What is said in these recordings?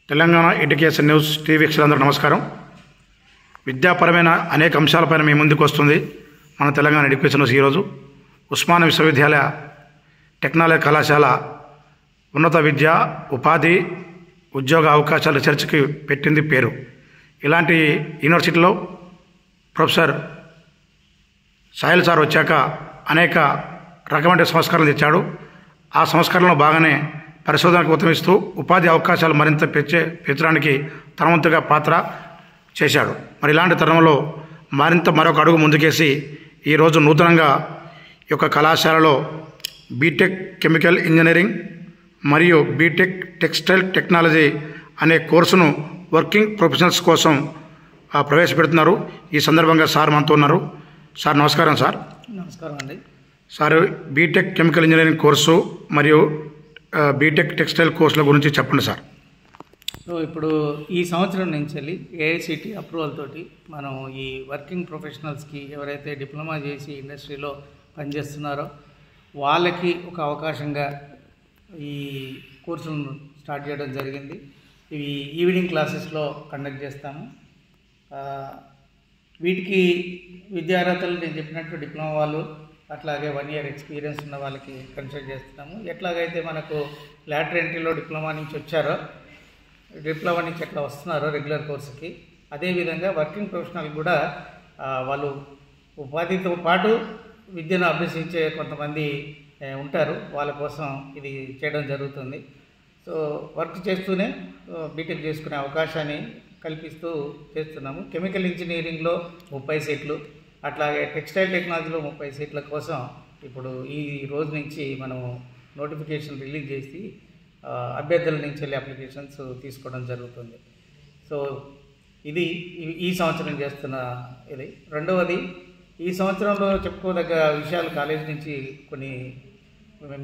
Telangana education news TV వీక్షకులందరూ నమస్కారం. విద్యాపరమైన అనేక అంశాలపైన మీ ముందుకు వస్తుంది మన తెలంగాణ ఎడ్యుకేషన్ న్యూస్. ఈరోజు ఉస్మానియా విశ్వవిద్యాలయ టెక్నాలజీ కళాశాల ఉన్నత విద్య, ఉపాధి, ఉద్యోగ అవకాశాల చర్చకి పెట్టింది పేరు. ఇలాంటి యూనివర్సిటీలో ప్రొఫెసర్ సాహిల్ సార్ వచ్చాక అనేక రకమైన సంస్కరణలు తెచ్చాడు. ఆ సంస్కరణలో బాగానే పరిశోధనకు ఉత్తమిస్తూ ఉపాధి అవకాశాలు మరింత పెంచడానికి తన వంతుగా పాత్ర చేశాడు. మరి ఇలాంటి తరుణంలో మరొక అడుగు ముందుకేసి ఈరోజు నూతనంగా ఈ యొక్క కళాశాలలో బీటెక్ కెమికల్ ఇంజనీరింగ్ మరియు బీటెక్ టెక్స్టైల్ టెక్నాలజీ అనే కోర్సును వర్కింగ్ ప్రొఫెషనల్స్ కోసం ప్రవేశపెడుతున్నారు. ఈ సందర్భంగా సార్ మనతో ఉన్నారు. సార్ నమస్కారం. సార్ నమస్కారం అండి. Sir BTech chemical engineering course మరియు బీటెక్ టెక్స్టైల్ కోర్సుల గురించి చెప్పండి సార్. సో ఇప్పుడు ఈ సంవత్సరం నుంచి వెళ్ళి ఏఐసిటి అప్రూవల్ తోటి మనం ఈ వర్కింగ్ ప్రొఫెషనల్స్కి ఎవరైతే డిప్లొమా చేసి ఇండస్ట్రీలో పనిచేస్తున్నారో వాళ్ళకి ఒక అవకాశంగా ఈ కోర్సులను స్టార్ట్ చేయడం జరిగింది. ఇవి ఈవినింగ్ క్లాసెస్లో కండక్ట్ చేస్తాము. వీటికి విద్యార్హతలు నేను చెప్పినట్టు డిప్లొమా వాళ్ళు, అట్లాగే 1 year ఎక్స్పీరియన్స్ ఉన్న వాళ్ళకి కన్సిడర్ చేస్తున్నాము. ఎట్లాగైతే మనకు లాటరల్ ఎంట్రీలో డిప్లొమా నుంచి వచ్చారో, డిప్లొమా నుంచి ఎట్లా వస్తున్నారో రెగ్యులర్ కోర్సుకి, అదేవిధంగా వర్కింగ్ ప్రొఫెషనల్ కూడా వాళ్ళు ఉపాధితో పాటు విద్యను అభ్యసించే కొంతమంది ఉంటారు. వాళ్ళ కోసం ఇది చేయడం జరుగుతుంది. సో వర్క్ చేస్తూనే బీటెక్ చేసుకునే అవకాశాన్ని కల్పిస్తూ చేస్తున్నాము. కెమికల్ ఇంజనీరింగ్లో 30 సీట్లు, అట్లాగే టెక్స్టైల్ టెక్నాలజీలో 30 సీట్ల కోసం ఇప్పుడు ఈ రోజు నుంచి మనం నోటిఫికేషన్ రిలీజ్ చేసి అభ్యర్థుల నుంచి వెళ్ళి అప్లికేషన్స్ తీసుకోవడం జరుగుతుంది. సో ఇది ఈ సంవత్సరం చేస్తున్న ఇది. రెండవది, ఈ సంవత్సరంలో చెప్పుకోదగ్గ విషయాలు కాలేజ్ నుంచి కొన్ని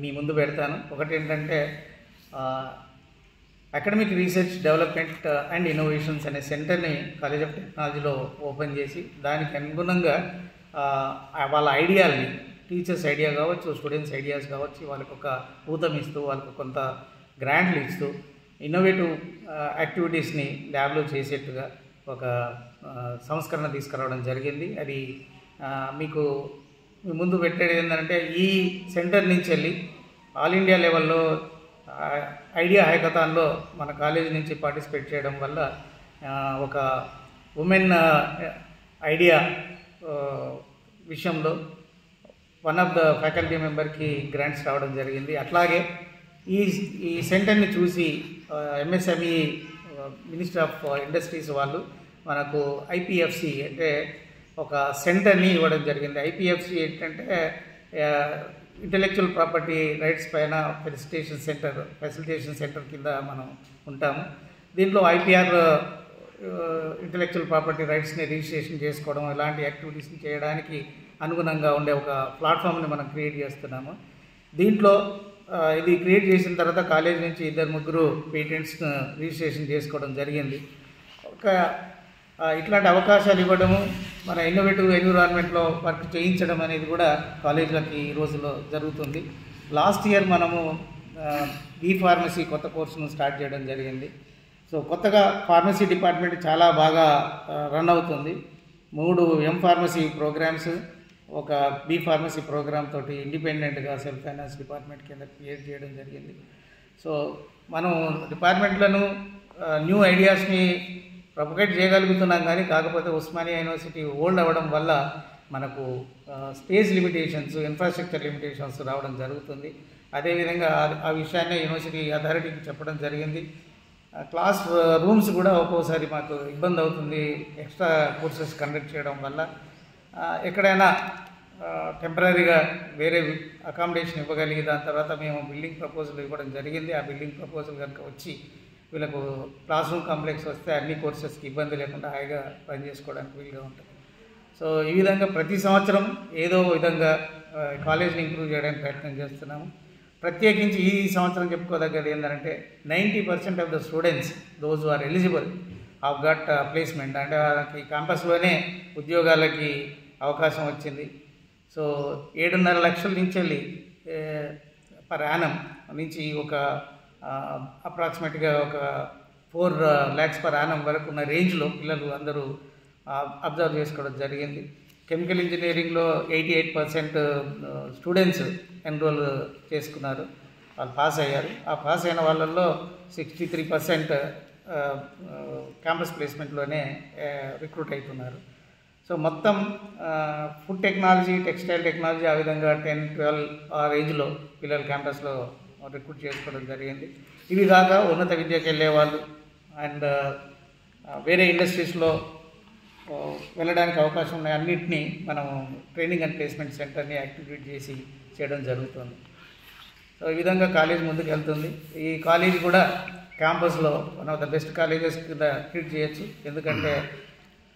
మీ ముందు పెడతాను. ఒకటి ఏంటంటే academic research development and innovations అనే సెంటర్ని కాలేజ్ ఆఫ్ టెక్నాలజీలో ఓపెన్ చేసి దానికి అనుగుణంగా వాళ్ళ ఐడియాలని, టీచర్స్ ఐడియా కావచ్చు, స్టూడెంట్స్ ఐడియాస్ కావచ్చు, వాళ్ళకి ఒక ఊతం ఇస్తూ, వాళ్ళకు కొంత గ్రాంట్లు ఇస్తూ ఇన్నోవేటివ్ యాక్టివిటీస్ని ల్యాబ్లో చేసేట్టుగా ఒక సంస్కరణ తీసుకురావడం జరిగింది. అది మీకు మీ ముందు పెట్టేది ఏంటంటే, ఈ సెంటర్ నుంచి వెళ్ళి ఆల్ ఇండియా లెవెల్లో ఐడియా హైకథాన్లో మన కాలేజీ నుంచి పార్టిసిపేట్ చేయడం వల్ల ఒక ఉమెన్ ఐడియా విషయంలో వన్ ఆఫ్ ద ఫ్యాకల్టీ మెంబర్కి గ్రాంట్స్ రావడం జరిగింది. అట్లాగే ఈ సెంటర్ని చూసి ఎంఎస్ఎంఈ మినిస్టర్ ఆఫ్ ఇండస్ట్రీస్ వాళ్ళు మనకు ఐపిఎఫ్సి అంటే ఒక సెంటర్ని ఇవ్వడం జరిగింది. ఐపిఎఫ్సి ఏంటంటే ఇంటెలెక్చువల్ ప్రాపర్టీ రైట్స్ పైన ఫెసిలిటేషన్ సెంటర్ కింద మనం ఉంటాము. దీంట్లో ఐపీఆర్ ఇంటెలెక్చువల్ ప్రాపర్టీ రైట్స్ని రిజిస్ట్రేషన్ చేసుకోవడం, ఇలాంటి యాక్టివిటీస్ని చేయడానికి అనుగుణంగా ఉండే ఒక ప్లాట్ఫామ్ని మనం క్రియేట్ చేస్తున్నాము. దీంట్లో ఇది క్రియేట్ చేసిన తర్వాత కాలేజ్ నుంచి 2-3 పేటెంట్స్ రిజిస్ట్రేషన్ చేసుకోవడం జరిగింది. ఇట్లాంటి అవకాశాలు ఇవ్వడము, మన ఇన్నోవేటివ్ ఎన్విరాన్మెంట్లో వర్క్ చేయించడం అనేది కూడా కాలేజీలకి ఈ రోజుల్లో జరుగుతుంది. లాస్ట్ ఇయర్ మనము ఫార్మసీ కొత్త కోర్సును స్టార్ట్ చేయడం జరిగింది. సో కొత్తగా ఫార్మసీ డిపార్ట్మెంట్ చాలా బాగా రన్ అవుతుంది. 3 ఫార్మసీ ప్రోగ్రామ్స్, ఒక ఫార్మసీ ప్రోగ్రామ్ తోటి ఇండిపెండెంట్గా సెల్ఫ్ ఫైనాన్స్ డిపార్ట్మెంట్ కింద క్రియేట్ చేయడం జరిగింది. సో మనం డిపార్ట్మెంట్లను న్యూ ఐడియాస్ని ప్రొపగేట్ చేయగలుగుతున్నాం. కానీ కాకపోతే ఉస్మానియా యూనివర్సిటీ ఓల్డ్ అవ్వడం వల్ల మనకు స్పేస్ లిమిటేషన్స్, ఇన్ఫ్రాస్ట్రక్చర్ లిమిటేషన్స్ రావడం జరుగుతుంది. అదేవిధంగా ఆ విషయాన్ని యూనివర్సిటీ అథారిటీకి చెప్పడం జరిగింది. క్లాస్ రూమ్స్ కూడా ఒక్కోసారి మాకు ఇబ్బంది అవుతుంది ఎక్స్ట్రా కోర్సెస్ కండక్ట్ చేయడం వల్ల. ఎక్కడైనా టెంపరీగా వేరే అకామిడేషన్ ఇవ్వగలిగి దాని తర్వాత మేము బిల్డింగ్ ప్రపోజల్ ఇవ్వడం జరిగింది. ఆ బిల్డింగ్ ప్రపోజల్ కనుక వచ్చి వీళ్ళకు క్లాస్ రూమ్ కాంప్లెక్స్ వస్తే అన్ని కోర్సెస్కి ఇబ్బంది లేకుండా హాయిగా పనిచేసుకోవడానికి వీలుగా ఉంటుంది. సో ఈ విధంగా ప్రతి సంవత్సరం ఏదో విధంగా కాలేజ్ని ఇంప్రూవ్ చేయడానికి ప్రయత్నం చేస్తున్నాము. ప్రత్యేకించి ఈ సంవత్సరం చెప్పుకోదగ్గది ఏంటంటే 90% of the students those are eligible have got placement, అంటే వాళ్ళకి క్యాంపస్లోనే ఉద్యోగాలకి అవకాశం వచ్చింది. సో 7.5 లక్షల నుంచి వెళ్ళి పర్ యానం నుంచి ఒక అప్రాక్సిమేట్గా ఒక 4 lakhs per annum వరకు ఉన్న రేంజ్లో పిల్లలు అందరూ అబ్జర్వ్ చేసుకోవడం జరిగింది. కెమికల్ ఇంజనీరింగ్లో 88% స్టూడెంట్స్ ఎన్రోల్ చేసుకున్నారు, వాళ్ళు పాస్ అయ్యారు. ఆ పాస్ అయిన వాళ్ళల్లో 63% క్యాంపస్ ప్లేస్మెంట్లోనే రిక్రూట్ అవుతున్నారు. సో మొత్తం ఫుడ్ టెక్నాలజీ, టెక్స్టైల్ టెక్నాలజీ ఆ విధంగా 10-12 ఆ రేంజ్లో పిల్లలు క్యాంపస్లో రిక్రూట్ చేసుకోవడం జరిగింది. ఇవి కాక ఉన్నత విద్యకి వెళ్ళే వాళ్ళు అండ్ వేరే ఇండస్ట్రీస్లో వెళ్ళడానికి అవకాశం ఉన్నాయి అన్నింటినీ మనం ట్రైనింగ్ అండ్ ప్లేస్మెంట్ సెంటర్ని యాక్టివేట్ చేసి చేయడం జరుగుతుంది. సో ఈ విధంగా కాలేజ్ ముందుకు వెళ్తుంది. ఈ కాలేజ్ కూడా క్యాంపస్లో one of the best colleges కింద ట్రీట్ చేయొచ్చు. ఎందుకంటే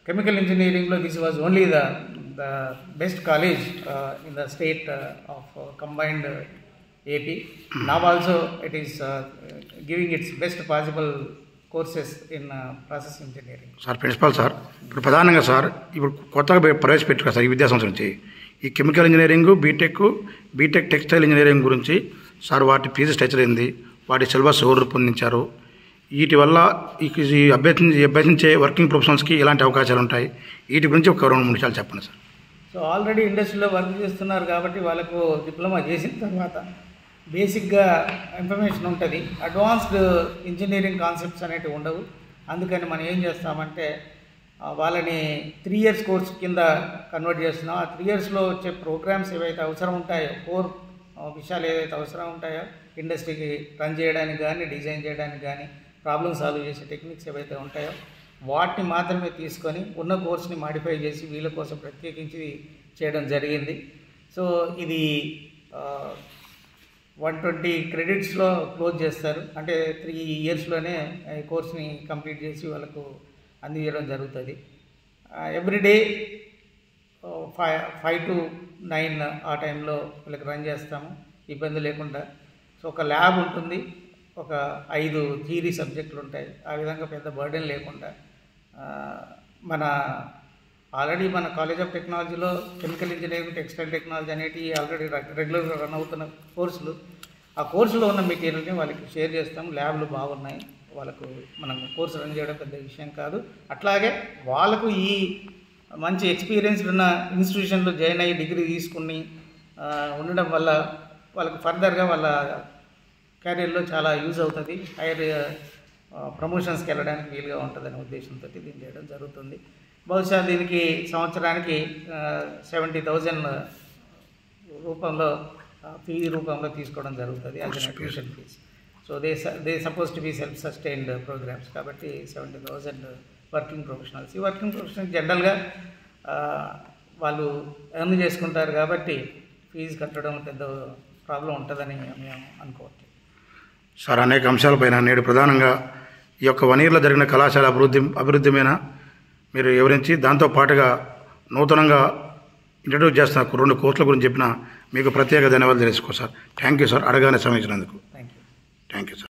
కెమికల్ ఇంజనీరింగ్లో this was only the best college in the state of combined AP. Now also it is giving its best possible courses in process engineering. Sir principal sir, ఇప్పుడు ప్రధానంగా sir ఇప్పుడు కొత్తగా ప్రవేశపెట్టారు sir ఈ విద్యా సంవత్సరం నుంచి ఈ chemical engineering, BTech textile engineering గురించి సార్ వాటి ఫీజు స్ట్రక్చర్ ఏంది, వాటి సిలబస్ ఎవరు రూపొందించారు, వీటి వల్ల ఈ అభ్యసించే వర్కింగ్ ప్రొఫెషనల్స్కి ఎలాంటి అవకాశాలు ఉంటాయి, వీటి గురించి ఒక 2-3 నిమిషాలు చెప్పండి సార్. సో ఆల్రెడీ ఇండస్ట్రీలో వర్క్ చేస్తున్నారు కాబట్టి వాళ్ళకు డిప్లొమా చేసిన తర్వాత బేసిక్గా ఇన్ఫర్మేషన్ ఉంటుంది. అడ్వాన్స్డ్ ఇంజనీరింగ్ కాన్సెప్ట్స్ అనేవి ఉండవు. అందుకని మనం ఏం చేస్తామంటే వాళ్ళని 3 years కోర్స్ కింద కన్వర్ట్ చేస్తున్నాం. ఆ 3 yearsలో వచ్చే ప్రోగ్రామ్స్ ఏవైతే అవసరం ఉంటాయో, కోర్ విషయాలు ఏవైతే అవసరం ఉంటాయో ఇండస్ట్రీకి రన్ చేయడానికి కానీ, డిజైన్ చేయడానికి కానీ, ప్రాబ్లమ్ సాల్వ్ చేసే టెక్నిక్స్ ఏవైతే ఉంటాయో వాటిని మాత్రమే తీసుకొని ఉన్న కోర్స్ని మాడిఫై చేసి వీళ్ళ కోసం ప్రత్యేకించి చేయడం జరిగింది. సో ఇది 120 creditsలో క్లోజ్ చేస్తారు. అంటే 3 yearsలోనే ఈ కోర్స్ని కంప్లీట్ చేసి వాళ్ళకు అందించడం జరుగుతుంది. ఎవ్రీడే 5 to 9 ఆ టైంలో వీళ్ళకి రన్ చేస్తాము ఇబ్బంది లేకుండా. సో ఒక ల్యాబ్ ఉంటుంది, ఒక 5 థియరీ సబ్జెక్టులు ఉంటాయి. ఆ విధంగా పెద్ద బర్డెన్ లేకుండా ఆల్రెడీ మన కాలేజ్ ఆఫ్ టెక్నాలజీలో కెమికల్ ఇంజనీరింగ్, టెక్స్టైల్ టెక్నాలజీ అనేవి ఆల్రెడీ రెగ్యులర్గా రన్ అవుతున్న కోర్సులు. ఆ కోర్సులో ఉన్న మెటీరియల్ని వాళ్ళకి షేర్ చేస్తాం. ల్యాబ్లు బాగున్నాయి, వాళ్ళకు మనం కోర్సు రన్ చేయడం పెద్ద విషయం కాదు. అట్లాగే వాళ్ళకు ఈ మంచి ఎక్స్పీరియన్స్డ్ ఉన్న ఇన్స్టిట్యూషన్లో జాయిన్ అయ్యి డిగ్రీ తీసుకుని ఉండడం వల్ల వాళ్ళకి ఫర్దర్గా వాళ్ళ కెరీర్లో చాలా యూజ్ అవుతుంది. హైయర్ ప్రమోషన్స్కి వెళ్ళడానికి వీలుగా ఉంటుందనే ఉద్దేశంతో దీన్ని చేయడం జరుగుతుంది. బహుశా దీనికి సంవత్సరానికి 70,000 రూపంలో ఫీజు రూపంలో తీసుకోవడం జరుగుతుంది as an tuition fee. So they suppose to be self sustained programmes కాబట్టి 70,000 వర్కింగ్ ప్రొఫెషనల్స్. ఈ వర్కింగ్ ప్రొఫెషనల్స్ జనరల్గా వాళ్ళు ఎర్న్ చేసుకుంటారు కాబట్టి ఫీజు కట్టడం పెద్ద ప్రాబ్లం ఉంటుందని మేము అనుకోవచ్చు. సార్ అనేక అంశాలపైన నేడు ప్రధానంగా ఈ యొక్క 1 yearలో జరిగిన కళాశాల అభివృద్ధి మీద మీరు వివరించి దాంతో పాటుగా నూతనంగా ఇంట్రడ్యూస్ చేస్తున్న 2 కోర్సుల గురించి చెప్పిన మీకు ప్రత్యేక ధన్యవాదాలు తెలుసుకో సార్. థ్యాంక్ యూ సార్, అడగానే సమయించినందుకు. Thank you. Thank you sir.